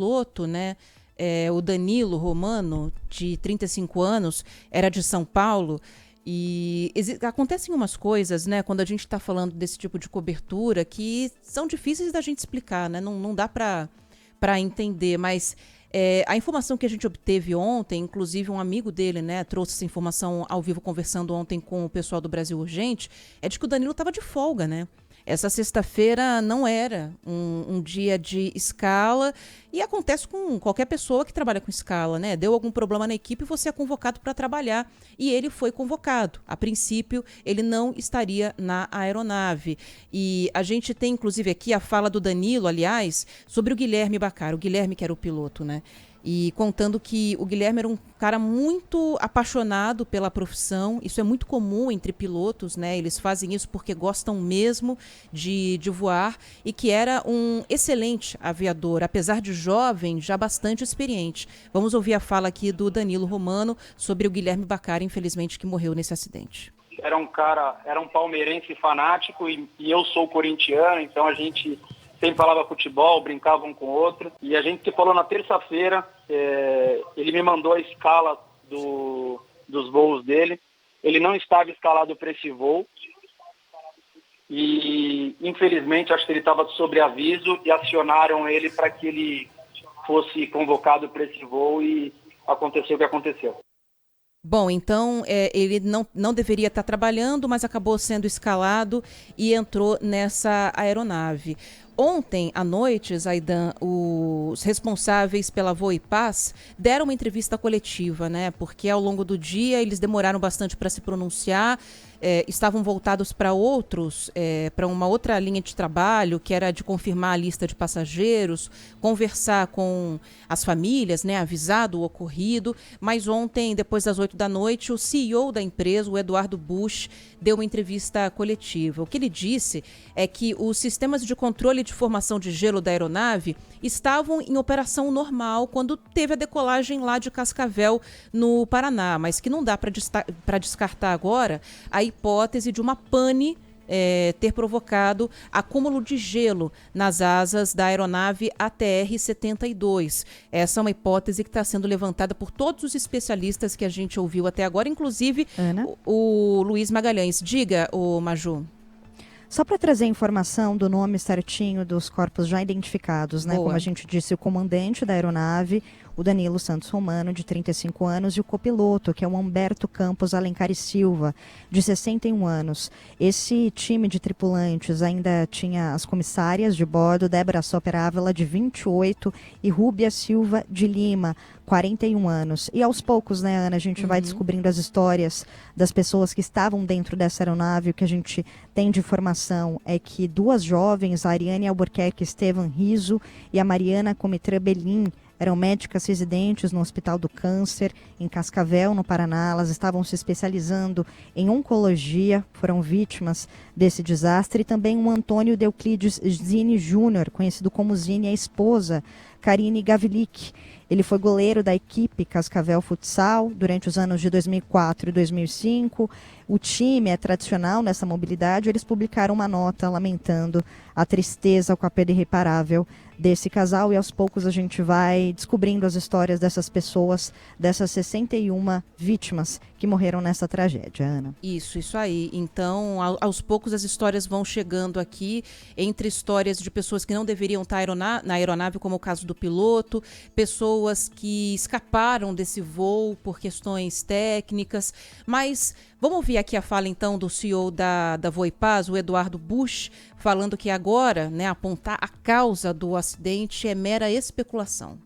piloto, né? O Danilo Romano, de 35 anos, era de São Paulo. E acontecem umas coisas, né, quando a gente está falando desse tipo de cobertura que são difíceis da gente explicar, né? Não dá para entender, mas a informação que a gente obteve ontem, inclusive um amigo dele, né, trouxe essa informação ao vivo conversando ontem com o pessoal do Brasil Urgente, é de que o Danilo estava de folga, né? Essa sexta-feira não era um dia de escala e acontece com qualquer pessoa que trabalha com escala, né? Deu algum problema na equipe e você é convocado para trabalhar e ele foi convocado. A princípio, ele não estaria na aeronave. E a gente tem, inclusive, aqui a fala do Danilo, aliás, sobre o Guilherme Baccar, o Guilherme que era o piloto, né? E contando que o Guilherme era um cara muito apaixonado pela profissão. Isso é muito comum entre pilotos, né? Eles fazem isso porque gostam mesmo de voar, e que era um excelente aviador, apesar de jovem, já bastante experiente. Vamos ouvir a fala aqui do Danilo Romano sobre o Guilherme Baccar, infelizmente, que morreu nesse acidente. Era um palmeirense fanático e eu sou corintiano, então a gente sempre falava futebol, brincava um com o outro. E a gente se falou na terça-feira, ele me mandou a escala dos voos dele. Ele não estava escalado para esse voo. E, infelizmente, acho que ele estava sob aviso e acionaram ele para que ele fosse convocado para esse voo e aconteceu o que aconteceu. Bom, então ele não deveria estar trabalhando, mas acabou sendo escalado e entrou nessa aeronave. Ontem à noite, Zaidan, os responsáveis pela Voipaz deram uma entrevista coletiva, né? Porque ao longo do dia eles demoraram bastante para se pronunciar. Estavam voltados para para uma outra linha de trabalho, que era de confirmar a lista de passageiros, conversar com as famílias, né, avisar do ocorrido. Mas ontem, depois das 8 da noite, o CEO da empresa, o Eduardo Busch, deu uma entrevista coletiva. O que ele disse é que os sistemas de controle de formação de gelo da aeronave estavam em operação normal quando teve a decolagem lá de Cascavel, no Paraná, mas que não dá para descartar agora a hipótese de uma pane ter provocado acúmulo de gelo nas asas da aeronave ATR-72. Essa é uma hipótese que está sendo levantada por todos os especialistas que a gente ouviu até agora, inclusive o Luiz Magalhães. Diga, o Maju. Só para trazer informação do nome certinho dos corpos já identificados, né? Como a gente disse, o comandante da aeronave, o Danilo Santos Romano, de 35 anos, e o copiloto, que é o Humberto Campos Alencar e Silva, de 61 anos. Esse time de tripulantes ainda tinha as comissárias de bordo, Débora Soper Ávila, de 28, e Rúbia Silva de Lima, 41 anos. E aos poucos, né, Ana, a gente vai descobrindo as histórias das pessoas que estavam dentro dessa aeronave. O que a gente tem de informação é que duas jovens, a Ariane Albuquerque Estevam Riso e a Mariana Comitrã Belim, eram médicas residentes no Hospital do Câncer, em Cascavel, no Paraná. Elas estavam se especializando em oncologia, foram vítimas desse desastre. E também o Antônio Deuclides Zini Júnior, conhecido como Zini, a esposa, Karine Gavilic. Ele foi goleiro da equipe Cascavel Futsal durante os anos de 2004 e 2005. O time é tradicional nessa mobilidade. Eles publicaram uma nota lamentando a tristeza com a perda irreparável desse casal, e aos poucos a gente vai descobrindo as histórias dessas pessoas, dessas 61 vítimas que morreram nessa tragédia, Ana. Isso aí. Então, aos poucos as histórias vão chegando aqui, entre histórias de pessoas que não deveriam estar na aeronave, como o caso do piloto, pessoas que escaparam desse voo por questões técnicas, mas vamos ouvir aqui a fala, então, do CEO da Voipaz, o Eduardo Busch, falando que agora, né, apontar a causa do acidente é mera especulação.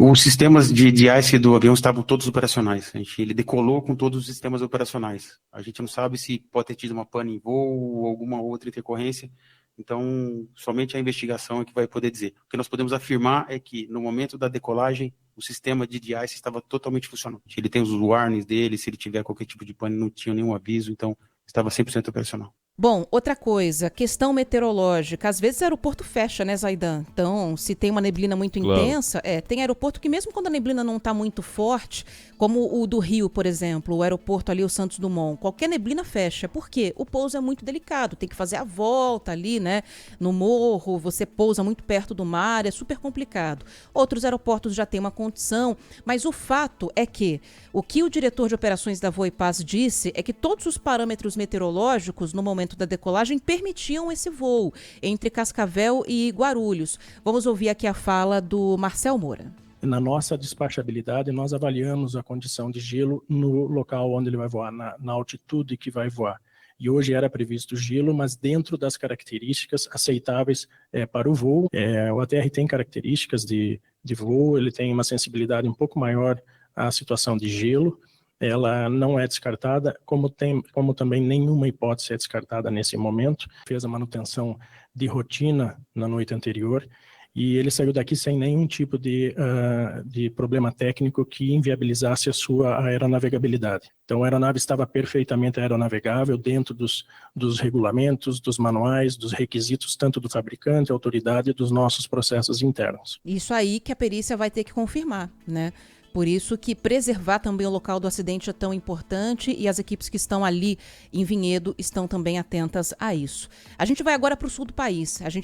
Os sistemas de ICE do avião estavam todos operacionais. Ele decolou com todos os sistemas operacionais. A gente não sabe se pode ter tido uma pane em voo ou alguma outra intercorrência. Então, somente a investigação é que vai poder dizer. O que nós podemos afirmar é que, no momento da decolagem, o sistema de DICE estava totalmente funcionando. Ele tem os warnings dele, se ele tiver qualquer tipo de pane, não tinha nenhum aviso, então estava 100% operacional. Bom, outra coisa, questão meteorológica. Às vezes o aeroporto fecha, né, Zaidan? Então, se tem uma neblina muito intensa, tem aeroporto que mesmo quando a neblina não está muito forte, como o do Rio, por exemplo, o aeroporto ali, o Santos Dumont, qualquer neblina fecha. Por quê? O pouso é muito delicado, tem que fazer a volta ali, né, no morro, você pousa muito perto do mar, é super complicado. Outros aeroportos já têm uma condição, mas o fato é que o que o diretor de operações da Voipaz disse é que todos os parâmetros meteorológicos no momento da decolagem permitiam esse voo entre Cascavel e Guarulhos. Vamos ouvir aqui a fala do Marcel Moura. Na nossa despachabilidade, nós avaliamos a condição de gelo no local onde ele vai voar, na altitude que vai voar. E hoje era previsto gelo, mas dentro das características aceitáveis para o voo. O ATR tem características de voo, ele tem uma sensibilidade um pouco maior à situação de gelo. Ela não é descartada, como também nenhuma hipótese é descartada nesse momento. Fez a manutenção de rotina na noite anterior e ele saiu daqui sem nenhum tipo de problema técnico que inviabilizasse a sua aeronavegabilidade. Então a aeronave estava perfeitamente aeronavegável dentro dos regulamentos, dos manuais, dos requisitos tanto do fabricante, autoridade e dos nossos processos internos. Isso aí que a perícia vai ter que confirmar, né? Por isso que preservar também o local do acidente é tão importante e as equipes que estão ali em Vinhedo estão também atentas a isso. A gente vai agora para o sul do país. A gente vai